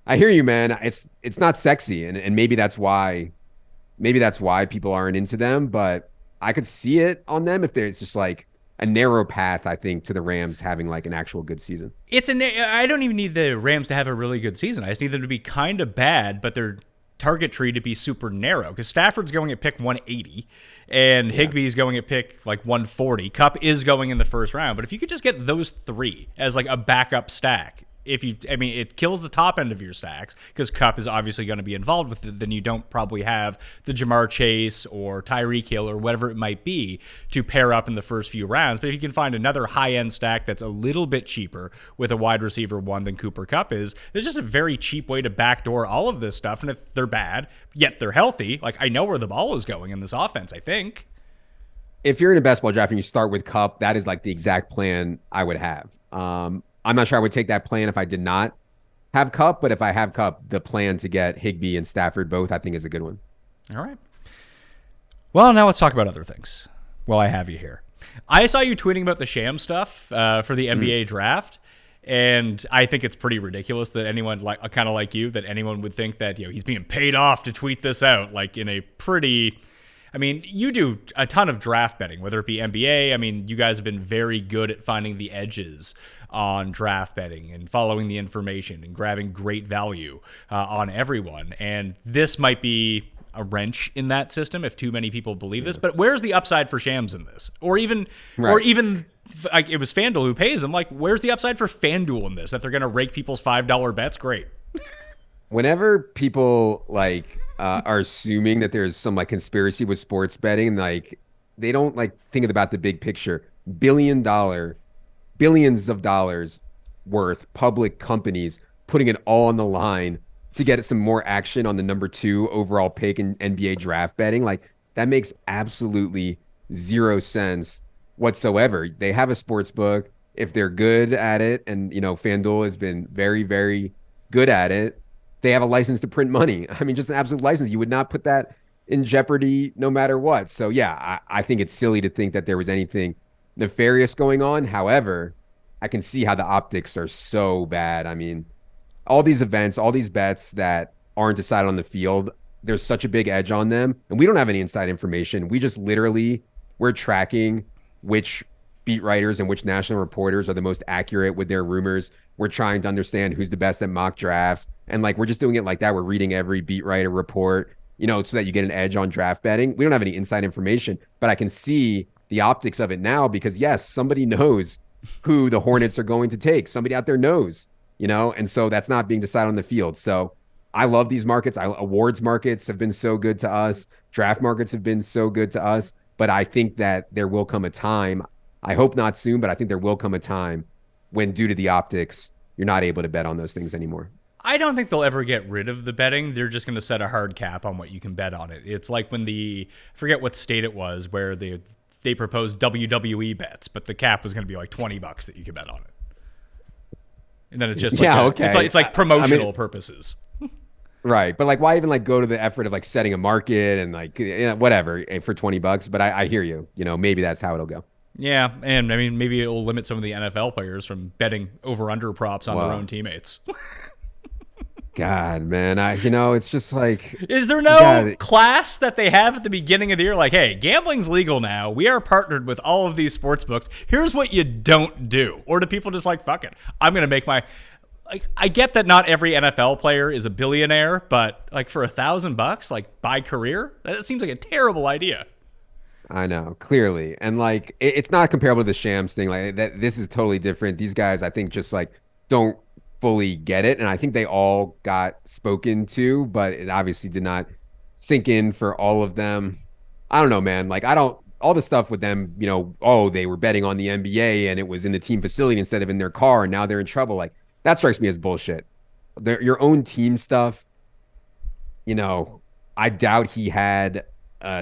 I hear you, man. It's not sexy, and maybe that's why people aren't into them, but I could see it on them if there's just like a narrow path, I think, to the Rams having like an actual good season. I don't even need the Rams to have a really good season. I just need them to be kind of bad, but their target tree to be super narrow. Because Stafford's going at pick 180, and Higbee's going at pick like 140. Kupp is going in the first round. But if you could just get those three as like a backup stack, it kills the top end of your stacks because Kupp is obviously going to be involved with it. Then you don't probably have the Jamar Chase or Tyreek Hill or whatever it might be to pair up in the first few rounds. But if you can find another high-end stack that's a little bit cheaper with a wide receiver one than Cooper Kupp is, there's just a very cheap way to backdoor all of this stuff. And if they're bad, yet they're healthy, like, I know where the ball is going in this offense, I think. If you're in a best ball draft and you start with Kupp, that is like the exact plan I would have. I'm not sure I would take that plan if I did not have Kupp, but if I have Kupp, the plan to get Higbee and Stafford both, I think, is a good one. All right. Well, now let's talk about other things while I have you here. I saw you tweeting about the sham stuff for the NBA draft, and I think it's pretty ridiculous that anyone kind of like you, that anyone would think that he's being paid off to tweet this out, like in a pretty. I mean, you do a ton of draft betting, whether it be NBA. I mean, you guys have been very good at finding the edges on draft betting and following the information and grabbing great value on everyone. And this might be a wrench in that system if too many people believe this. But where's the upside for shams in this? Or even like, it was FanDuel who pays them. Like, where's the upside for FanDuel in this? That they're going to rake people's $5 bets? Great. Whenever people are assuming that there's some like conspiracy with sports betting, like, they don't like think about the big picture. Billions of dollars worth public companies putting it all on the line to get some more action on the number 2 overall pick in NBA draft betting. Like, that makes absolutely zero sense whatsoever. They have a sports book. If they're good at it, and FanDuel has been very, very good at it, they have a license to print money. I mean, just an absolute license. You would not put that in jeopardy no matter what. So yeah, I think it's silly to think that there was anything nefarious going on. However, I can see how the optics are so bad. I mean, all these events, all these bets that aren't decided on the field, there's such a big edge on them. And we don't have any inside information. We just literally, we're tracking which beat writers and which national reporters are the most accurate with their rumors. We're trying to understand who's the best at mock drafts. And like, we're just doing it like that. We're reading every beat writer report, so that you get an edge on draft betting. We don't have any inside information, but I can see the optics of it now because yes, somebody knows who the Hornets are going to take. Somebody out there knows, and so that's not being decided on the field. So I love these markets. Awards markets have been so good to us. Draft markets have been so good to us. But I think that there will come a time, I hope not soon, but I think there will come a time when, due to the optics, you're not able to bet on those things anymore. I don't think they'll ever get rid of the betting. They're just going to set a hard cap on what you can bet on it. It's like when I forget what state it was, where they proposed WWE bets, but the cap was going to be like $20 that you could bet on it. And then it's just it's like promotional purposes. Right. But like, why even like go to the effort of like setting a market and like, whatever for $20? But I hear you, maybe that's how it'll go. Yeah. And I mean, maybe it'll limit some of the NFL players from betting over under props on their own teammates. God, man, it's just like, is there no class that they have at the beginning of the year? Like, hey, gambling's legal now. We are partnered with all of these sports books. Here's what you don't do. Or do people just like, fuck it, I'm going to make my, like, I get that not every NFL player is a billionaire, but like for $1,000, like by career, that seems like a terrible idea. I know, clearly. And like, it's not comparable to the Shams thing. Like that, this is totally different. These guys, I think, just like don't fully get it, and I think they all got spoken to, but it obviously did not sink in for all of them. I don't know, man. Like, all the stuff with them, they were betting on the NBA and it was in the team facility instead of in their car, and now they're in trouble. Like, that strikes me as bullshit. Your own team stuff, I doubt he had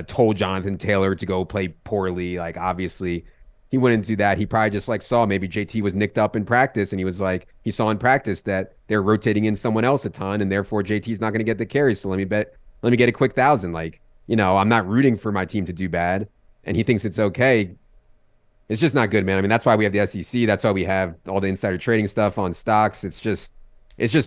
told Jonathan Taylor to go play poorly. Like, obviously he wouldn't do that. He probably just like saw maybe JT was nicked up in practice, and he was like, he saw in practice that they're rotating in someone else a ton, and therefore JT's not going to get the carries. So let me get a quick 1,000. Like, I'm not rooting for my team to do bad, and he thinks it's okay. It's just not good, man. I mean, that's why we have the SEC. That's why we have all the insider trading stuff on stocks. It's just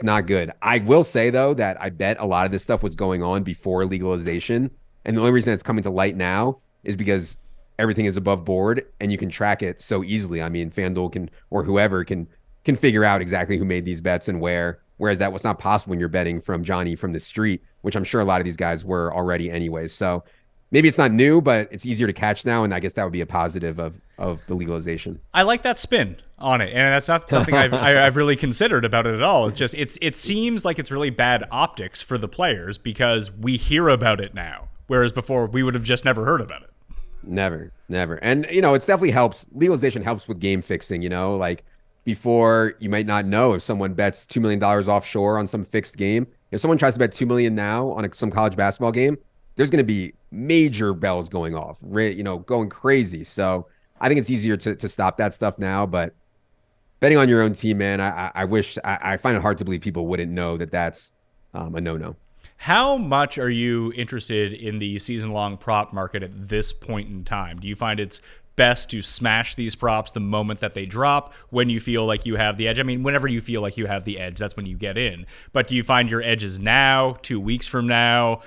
not good. I will say though that I bet a lot of this stuff was going on before legalization, and the only reason it's coming to light now is because everything is above board and you can track it so easily. I mean, FanDuel can, or whoever can figure out exactly who made these bets and where, whereas that was not possible when you're betting from Johnny from the street, which I'm sure a lot of these guys were already anyways. So maybe it's not new, but it's easier to catch now. And I guess that would be a positive of the legalization. I like that spin on it. And that's not something I've really considered about it at all. It's just, it seems like it's really bad optics for the players because we hear about it now, whereas before we would have just never heard about it. Never. And, it's definitely helps. Legalization helps with game fixing, like before you might not know if someone bets $2 million offshore on some fixed game. If someone tries to bet $2 million now on some college basketball game, there's going to be major bells going off, going crazy. So I think it's easier to stop that stuff now, but betting on your own team, man, I find it hard to believe people wouldn't know that that's a no-no. How much are you interested in the season-long prop market at this point in time? Do you find it's best to smash these props the moment that they drop when you feel like you have the edge? I mean, whenever you feel like you have the edge, that's when you get in. But do you find your edges now, 2 weeks from now,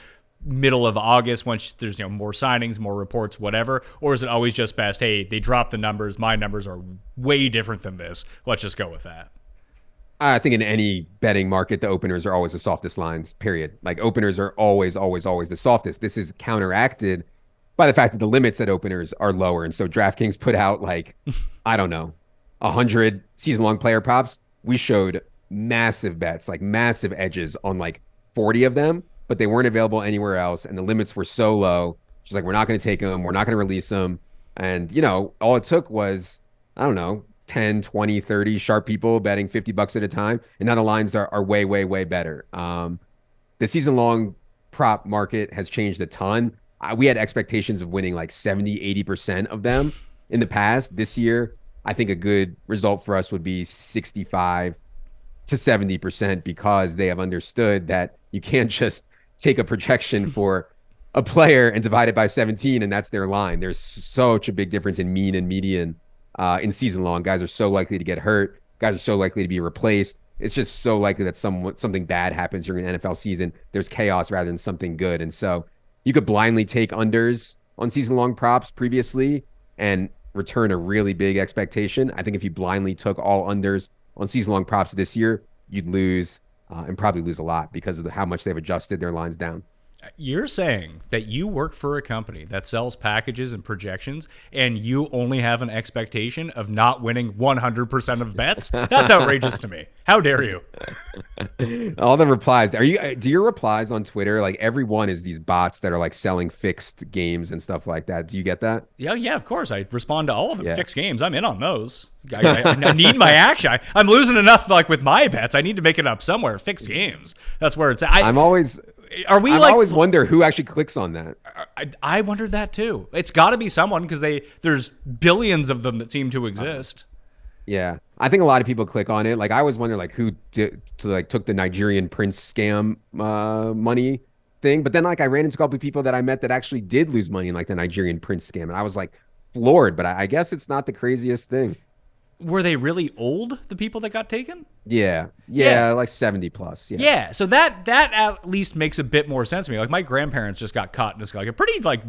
middle of August, once there's more signings, more reports, whatever? Or is it always just best, hey, they dropped the numbers, my numbers are way different than this, let's just go with that? I think in any betting market, the openers are always the softest lines, period. Like, openers are always the softest. This is counteracted by the fact that the limits at openers are lower. And so DraftKings put out like, I don't know, 100 season-long player props. We showed massive bets, like massive edges on like 40 of them, but they weren't available anywhere else. And the limits were so low. She's like, we're not going to take them. We're not going to release them. And, all it took was, I don't know, 10, 20, 30 sharp people betting $50 at a time. And now the lines are way, way, way better. The season-long prop market has changed a ton. We had expectations of winning like 70, 80% of them in the past. This year, I think a good result for us would be 65 to 70% because they have understood that you can't just take a projection for a player and divide it by 17 and that's their line. There's such a big difference in mean and median in season long. Guys are so likely to get hurt. Guys are so likely to be replaced. it's just so likely that something bad happens during an NFL season. There's chaos rather than something good. And so you could blindly take unders on season long props previously and return a really big expectation. I think if you blindly took all unders on season long props this year, you'd lose and probably lose a lot because of how much they've adjusted their lines down. You're saying that you work for a company that sells packages and projections, and you only have an expectation of not winning 100% of bets? That's outrageous to me. How dare you? All the replies. Do your replies on Twitter, like every one is these bots that are like selling fixed games and stuff like that? Do you get that? Yeah, of course. I respond to all of them. Yeah. Fixed games. I'm in on those. I need my action. I'm losing enough like with my bets. I need to make it up somewhere. Fixed games. That's where it's at. I always wonder who actually clicks on that. I wondered that too. It's got to be someone because there's billions of them that seem to exist. Yeah, I think a lot of people click on it. Like I always wonder like who took the Nigerian prince scam money thing. But then like I ran into a couple of people that I met that actually did lose money in like the Nigerian prince scam, and I was like floored. But I guess it's not the craziest thing. Were they really old, the people that got taken? Yeah, like 70 plus. Yeah, so that at least makes a bit more sense to me. Like my grandparents just got caught in this like a pretty like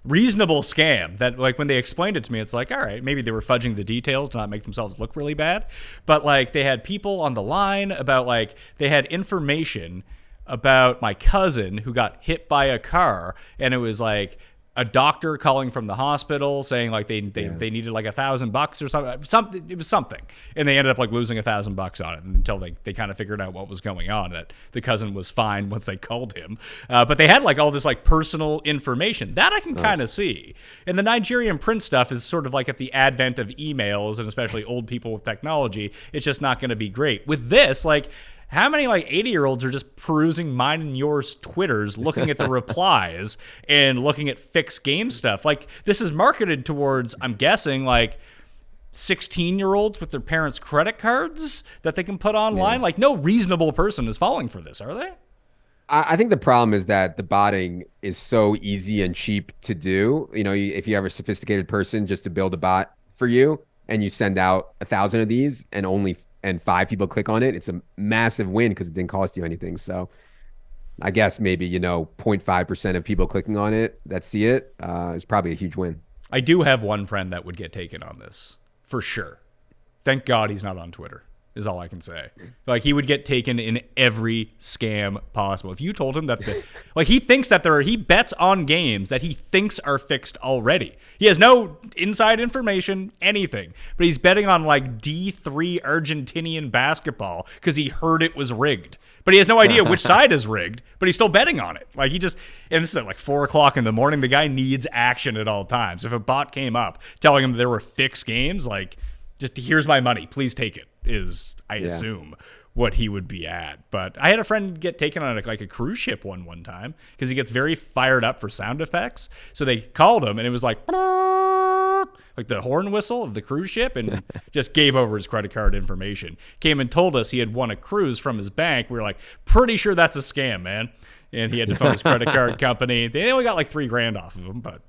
reasonable scam that like when they explained it to me, it's like, all right, maybe they were fudging the details to not make themselves look really bad. But like they had people on the line about like they had information about my cousin who got hit by a car, and it was like a doctor calling from the hospital saying like they needed like $1,000 or something. It was something, and they ended up like losing $1,000 on it until they kind of figured out what was going on. That the cousin was fine once they called him, but they had like all this like personal information that I can kind of see. And the Nigerian prince stuff is sort of like at the advent of emails, and especially old people with technology, it's just not going to be great. With this, like, how many like 80-year-olds are just perusing mine and yours Twitters, looking at the replies and looking at fixed game stuff? Like this is marketed towards, I'm guessing, like 16-year-olds with their parents' credit cards that they can put online. Yeah. Like no reasonable person is falling for this, are they? I think the problem is that the botting is so easy and cheap to do. You know, if you have a sophisticated person just to build a bot for you and you send out 1,000 of these and 5 people click on it, it's a massive win because it didn't cost you anything. So I guess maybe, 0.5% of people clicking on it that see it is probably a huge win. I do have one friend that would get taken on this for sure. Thank God he's not on Twitter is all I can say. Like he would get taken in every scam possible. If you told him that he thinks that he bets on games that he thinks are fixed already. He has no inside information, anything, but he's betting on like D3 Argentinian basketball because he heard it was rigged. But he has no idea which side is rigged, but he's still betting on it. Like and this is at like 4:00 in the morning. The guy needs action at all times. If a bot came up telling him there were fixed games, like just here's my money, please take it, is I assume what he would be at. But I had a friend get taken on like a cruise ship one time because he gets very fired up for sound effects. So they called him and it was like the horn whistle of the cruise ship, and just gave over his credit card information. Came and told us he had won a cruise from his bank. We were like, pretty sure that's a scam, man. And he had to phone his credit card company. They only got like $3,000 off of him, but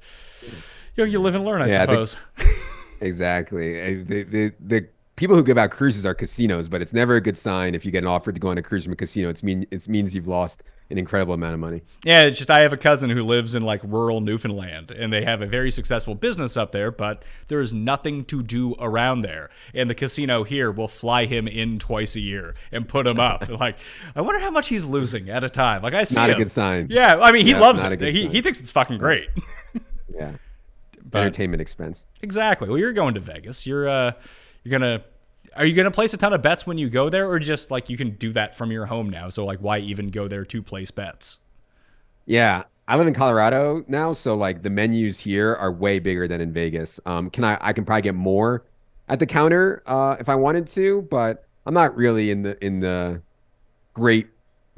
you live and learn, I suppose. Exactly. The people who give out cruises are casinos, but it's never a good sign if you get an offer to go on a cruise from a casino. It means you've lost an incredible amount of money. Yeah, it's just I have a cousin who lives in like rural Newfoundland, and they have a very successful business up there, but there is nothing to do around there. And the casino here will fly him in twice a year and put him up. Like, I wonder how much he's losing at a time. Like I see not him. A good sign. Yeah, I mean he loves it. He thinks it's fucking great. Yeah, but, entertainment expense. Exactly. Well, you're going to Vegas. Are you gonna place a ton of bets when you go there, or just like you can do that from your home now? So like, why even go there to place bets? Yeah, I live in Colorado now, so like the menus here are way bigger than in Vegas. I can probably get more at the counter if I wanted to, but I'm not really in the great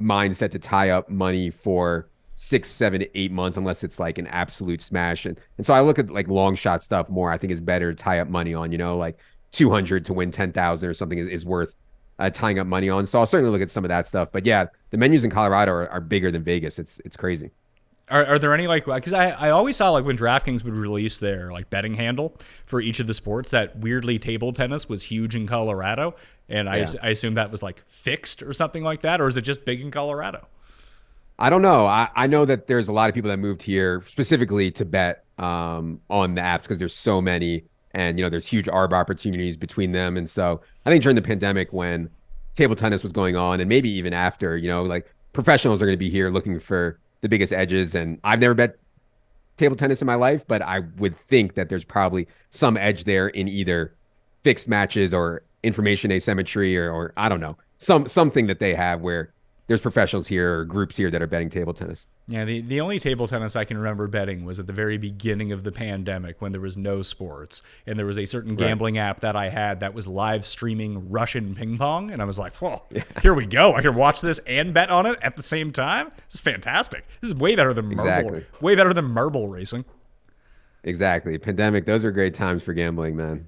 mindset to tie up money for 6, 7 to 8 months unless it's like an absolute smash. And so I look at like long shot stuff more. I think it's better to tie up money on, like 200 to win 10,000 or something is worth tying up money on. So I'll certainly look at some of that stuff. But yeah, the menus in Colorado are bigger than Vegas. It's crazy. Are there any like, because I always saw like when DraftKings would release their like betting handle for each of the sports, that weirdly table tennis was huge in Colorado, and I assume that was like fixed or something like that, or is it just big in Colorado? I don't know. I know that there's a lot of people that moved here specifically to bet on the apps because there's so many, and there's huge arb opportunities between them. And so I think during the pandemic when table tennis was going on, and maybe even after, like professionals are going to be here looking for the biggest edges. And I've never bet table tennis in my life, but I would think that there's probably some edge there in either fixed matches or information asymmetry or I don't know, something that they have where there's professionals here or groups here that are betting table tennis. Yeah, the only table tennis I can remember betting was at the very beginning of the pandemic when there was no sports, and there was a certain gambling app that I had that was live streaming Russian ping pong, and I was like, whoa, here we go. I can watch this and bet on it at the same time? This is fantastic. This is way better than way better than marble racing. Exactly. Pandemic, those are great times for gambling, man.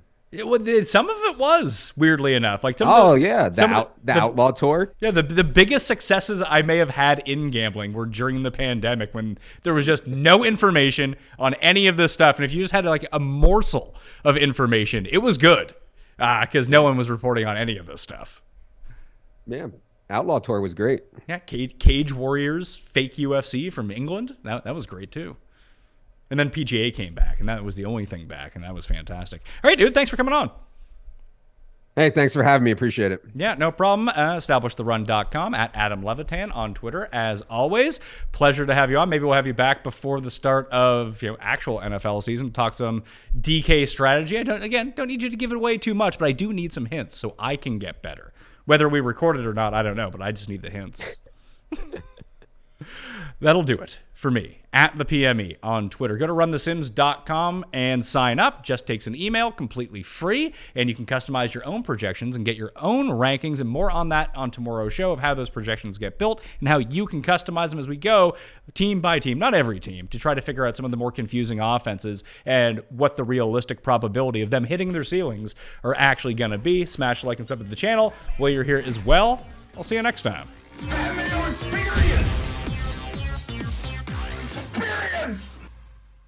Some of it was, weirdly enough. Like the Outlaw Tour. Yeah, the biggest successes I may have had in gambling were during the pandemic when there was just no information on any of this stuff. And if you just had like a morsel of information, it was good because no one was reporting on any of this stuff. Yeah, Outlaw Tour was great. Yeah, Cage Warriors, fake UFC from England. That was great too. And then PGA came back, and that was the only thing back, and that was fantastic. All right, dude, thanks for coming on. Hey, thanks for having me. Appreciate it. Yeah, no problem. EstablishTheRun.com, at Adam Levitan on Twitter, as always. Pleasure to have you on. Maybe we'll have you back before the start of actual NFL season. Talk some DK strategy. I don't need you to give it away too much, but I do need some hints so I can get better. Whether we record it or not, I don't know, but I just need the hints. That'll do it for me, at the PME on Twitter. Go to runthesims.com and sign up. Just takes an email, completely free, and you can customize your own projections and get your own rankings, and more on that on tomorrow's show of how those projections get built and how you can customize them as we go team by team, not every team, to try to figure out some of the more confusing offenses and what the realistic probability of them hitting their ceilings are actually going to be. Smash like and sub to the channel while you're here as well. I'll see you next time. Mayo experience. Experience.